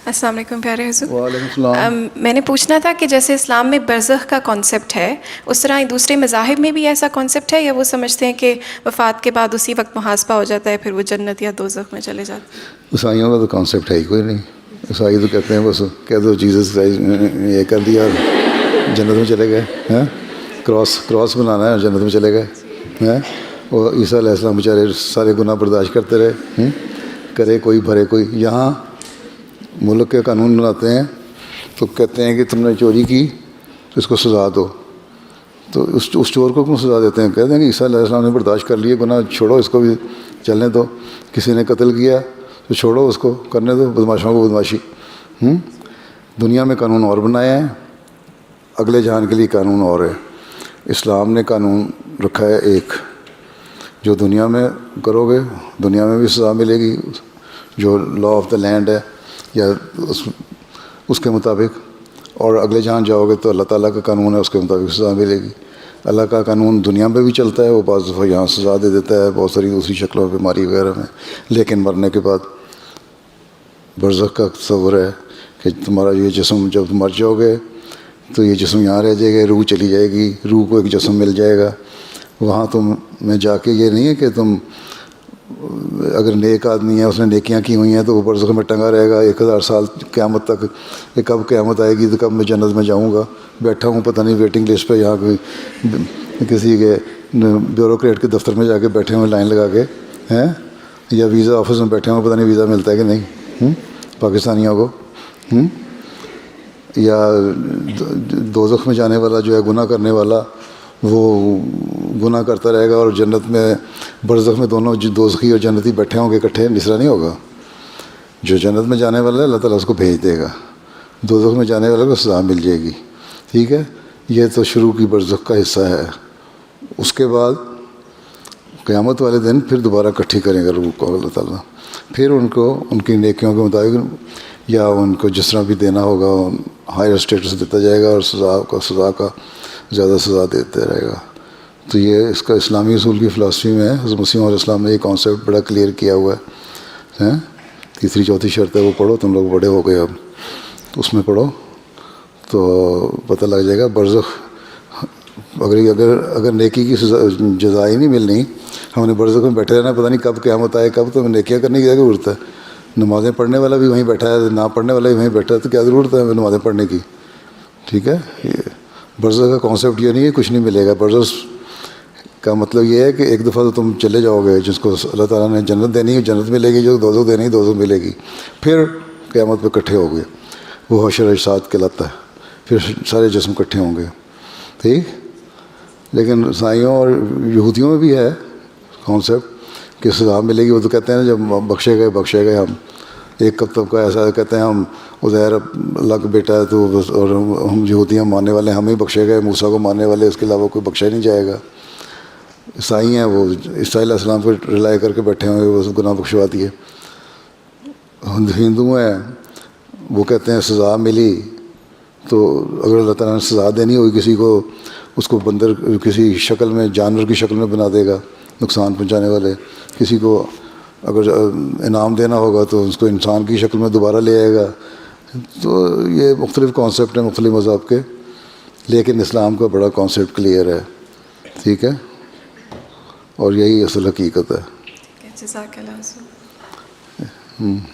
السلام علیکم پیارے حضور. وعلیکم السلام. میں نے پوچھنا تھا کہ جیسے اسلام میں برزخ کا کانسیپٹ ہے، اس طرح دوسرے مذاہب میں بھی ایسا کانسیپٹ ہے، یا وہ سمجھتے ہیں کہ وفات کے بعد اسی وقت محاسبہ ہو جاتا ہے، پھر وہ جنت یا دوزخ میں چلے جاتے ہیں؟ عیسائیوں کا تو کانسیپٹ ہے ہی کوئی نہیں. عیسائی تو کہتے ہیں بس کہہ دو جیزس یہ کر دیا اور جنت میں چلے گئے. کراس بنانا ہے اور جنت میں چلے گئے. اور عیسیٰ علیہ السلام بیچارے سارے گناہ برداشت کرتے رہے، کرے کوئی بھرے کوئی. یہاں ملک کے قانون بناتے ہیں تو کہتے ہیں کہ تم نے چوری کی تو اس کو سزا دو. تو اس چور کو کیوں سزا دیتے ہیں؟ کہتے ہیں کہ عیسیٰ علیہ السلام نے برداشت کر لیے گناہ، چھوڑو اس کو بھی چلنے دو. کسی نے قتل کیا تو چھوڑو اس کو کرنے دو، بدماشوں کو بدماشی. دنیا میں قانون اور بنایا ہے، اگلے جہان کے لیے قانون اور ہے. اسلام نے قانون رکھا ہے ایک، جو دنیا میں کرو گے دنیا میں بھی سزا ملے گی، جو لا آف دا لینڈ ہے یا اس کے مطابق، اور اگلے جہاں جاؤ گے تو اللہ تعالیٰ کا قانون ہے، اس کے مطابق سزا ملے گی. اللہ کا قانون دنیا میں بھی چلتا ہے، وہ بعض دفعہ یہاں سزا دے دیتا ہے بہت ساری دوسری شکلوں بیماری وغیرہ میں. لیکن مرنے کے بعد برزخ کا تصور ہے کہ تمہارا یہ جسم جب مر جاؤ گے تو یہ جسم یہاں رہ جائے گا، روح چلی جائے گی، روح کو ایک جسم مل جائے گا. وہاں تم میں جا کے یہ نہیں ہے کہ تم اگر نیک آدمی ہے، اس نے نیکیاں کی ہوئی ہیں تو وہ برزخ میں ٹنگا رہے گا 1000 سال قیامت تک، کہ کب قیامت آئے گی تو کب میں جنت میں جاؤں گا. بیٹھا ہوں پتہ نہیں ویٹنگ لسٹ پہ، یہاں کوئی کسی کے بیوروکریٹ کے دفتر میں جا کے بیٹھے ہوئے لائن لگا کے ہیں، یا ویزا آفس میں بیٹھے ہوئے، پتہ نہیں ویزا ملتا ہے کہ نہیں پاکستانیوں کو. یا دوزخ میں جانے والا جو ہے گناہ کرنے والا، وہ گناہ کرتا رہے گا اور جنت میں برزخ میں دونوں دوزخی اور جنتی بیٹھے ہوں گے اکٹھے، اس طرح نہیں ہوگا. جو جنت میں جانے والا ہے اللہ تعالیٰ اس کو بھیج دے گا، دوزخ میں جانے والے کو سزا مل جائے گی. ٹھیک ہے، یہ تو شروع کی برزخ کا حصہ ہے. اس کے بعد قیامت والے دن پھر دوبارہ اکٹھی کریں گے روح کو اللہ تعالیٰ، پھر ان کو ان کی نیکیوں کے مطابق یا ان کو جس طرح بھی دینا ہوگا ہائر اسٹیٹس دیتا جائے گا، اور سزا کا زیادہ سزا دیتے رہے گا. تو یہ اس کا اسلامی اصول کی فلاسفی میں حضرت مسیح علیہ السلام نے یہ کانسیپٹ بڑا کلیئر کیا ہوا ہے. تیسری چوتھی شرط ہے وہ پڑھو، تم لوگ بڑے ہو گئے اب، اس میں پڑھو تو پتہ لگ جائے گا. برزخ اگر نیکی کی جزا ہی نہیں ملنی، ہم نے برزخ میں بیٹھے رہنا، پتہ نہیں کب قیامت آئے کب، تو ہمیں نیکیاں کرنے کی کیا ضرورت ہے؟ نمازیں پڑھنے والا بھی وہیں بیٹھا ہے، نہ پڑھنے والا بھی وہیں بیٹھا ہے، تو کیا ضرورت ہے ہمیں نمازیں پڑھنے کی؟ ٹھیک ہے. برزخ کا کانسیپٹ یہ نہیں ہے کچھ نہیں ملے گا. برزخ کا مطلب یہ ہے کہ ایک دفعہ تو تم چلے جاؤ گے، جس کو اللہ تعالیٰ نے جنت دینی ہے جنت ملے گی، جو دوزخ دینی ہے دوزخ ملے گی. پھر قیامت پہ اکٹھے ہو گئے، وہ حشر اجساد کہلاتا ہے، پھر سارے جسم اکٹھے ہوں گے. ٹھیک. لیکن عیسائیوں اور یہودیوں میں بھی ہے کانسیپٹ کہ سزا ملے گی. وہ تو کہتے ہیں نا جب بخشے گئے ہم. ایک طبقہ ایسا کہتے ہیں ہم عزیر اللہ کا بیٹا ہے تو اور ہم یہودیاں ماننے والے، ہم ہی بخشے گئے، موسیٰ کو ماننے والے، اس کے علاوہ کوئی بخشا ہی نہیں جائے گا. عیسائی ہیں وہ عیسیٰ علیہ السلام پہ ریلائی کر کے بیٹھے ہوئے، وہ گناہ بخشوا دیے. ہندو ہیں وہ کہتے ہیں سزا ملی تو اگر اللہ تعالیٰ نے سزا دینی ہوگی کسی کو، اس کو بندر کسی شکل میں جانور کی شکل میں بنا دے گا نقصان پہنچانے والے. کسی کو اگر انعام دینا ہوگا تو اس کو انسان کی شکل میں دوبارہ لے آئے گا. تو یہ مختلف کانسیپٹ ہیں مختلف مذہب کے، لیکن اسلام کا بڑا کانسیپٹ کلیئر ہے. ٹھیک ہے، اور یہی اصل حقیقت ہے. جزاک اللہ.